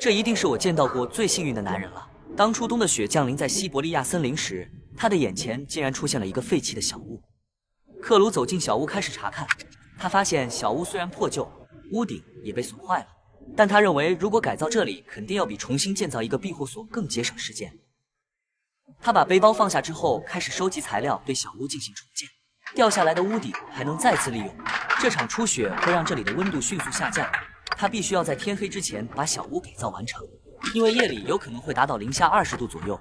这一定是我见到过最幸运的男人了。当初冬的雪降临在西伯利亚森林时，他的眼前竟然出现了一个废弃的小屋。克鲁走进小屋开始查看，他发现小屋虽然破旧，屋顶也被损坏了，但他认为如果改造这里，肯定要比重新建造一个庇护所更节省时间。他把背包放下之后，开始收集材料，对小屋进行重建。掉下来的屋顶还能再次利用。这场初雪会让这里的温度迅速下降，他必须要在天黑之前把小屋改造完成，因为夜里有可能会达到-20度左右。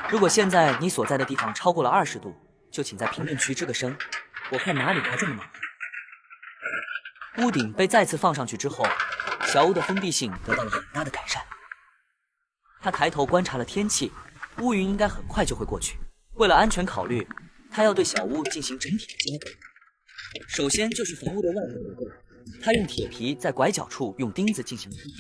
如果现在你所在的地方超过了20度，就请在评论区吱个声，我看哪里还这么冷。屋顶被再次放上去之后，小屋的封闭性得到了很大的改善。他抬头观察了天气，乌云应该很快就会过去。为了安全考虑，他要对小屋进行整体的加固。首先就是房屋的外面结构，他用铁皮在拐角处用钉子进行了固定。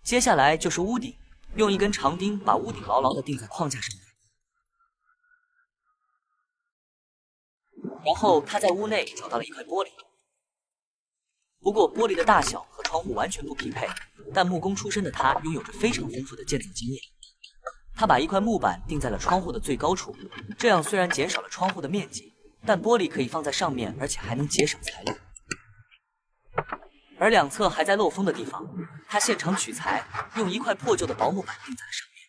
接下来就是屋顶，用一根长钉把屋顶牢牢地钉在框架上面。然后他在屋内找到了一块玻璃，不过玻璃的大小和窗户完全不匹配，但木工出身的他拥有着非常丰富的建造经验。他把一块木板钉在了窗户的最高处，这样虽然减少了窗户的面积，但玻璃可以放在上面，而且还能节省材料。而两侧还在漏风的地方，他现场取材，用一块破旧的薄木板钉在了上面。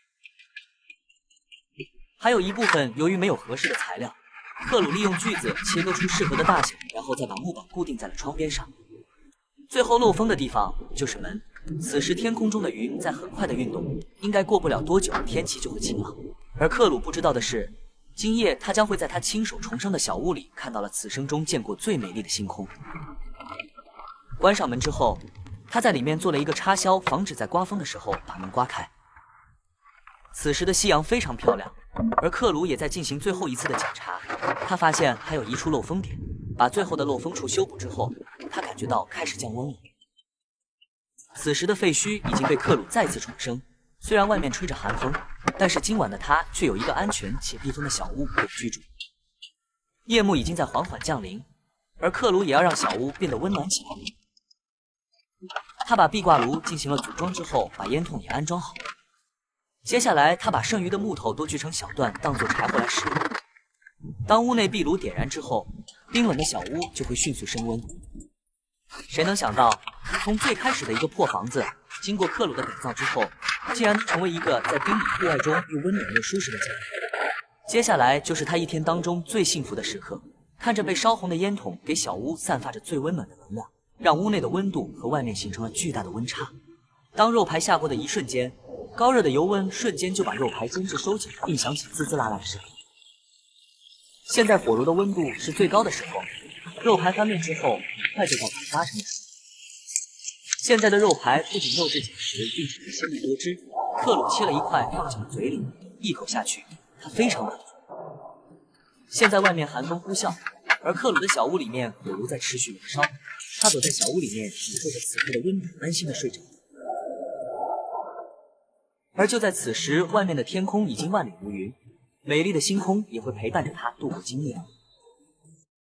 还有一部分由于没有合适的材料，克鲁利用锯子切割出适合的大小，然后再把木板固定在了窗边上。最后漏风的地方就是门。此时天空中的云在很快的运动，应该过不了多久天气就会晴朗。而克鲁不知道的是，今夜他将会在他亲手重生的小屋里看到了此生中见过最美丽的星空。关上门之后，他在里面做了一个插销，防止在刮风的时候把门刮开。此时的夕阳非常漂亮，而克鲁也在进行最后一次的检查。他发现还有一处漏风点，把最后的漏风处修补之后，他感觉到开始降温了。此时的废墟已经被克鲁再次重生，虽然外面吹着寒风，但是今晚的他却有一个安全且避风的小屋可以居住。夜幕已经在缓缓降临，而克鲁也要让小屋变得温暖起来。他把壁挂炉进行了组装之后，把烟筒也安装好。接下来他把剩余的木头都锯成小段，当做柴火来使用。当屋内壁炉点燃之后，冰冷的小屋就会迅速升温。谁能想到，从最开始的一个破房子，经过克鲁的改造之后，竟然能成为一个在冰冷户外中又温暖又舒适的家。接下来就是他一天当中最幸福的时刻，看着被烧红的烟筒给小屋散发着最温暖的能量，让屋内的温度和外面形成了巨大的温差。当肉排下锅的一瞬间，高热的油温瞬间就把肉排煎至收紧，并响起滋滋啦啦的声音。现在火炉的温度是最高的时候，肉排翻面之后，很快就到达8成的熟。现在的肉排不仅肉质紧实，并且鲜嫩多汁。克鲁切了一块放进了嘴里，一口下去，它非常满足。现在外面寒风呼啸，而克鲁的小屋里面火炉在持续燃烧。他躲在小屋里面，享受着此刻的温暖，安心的睡着。而就在此时，外面的天空已经万里无云，美丽的星空也会陪伴着他度过今夜。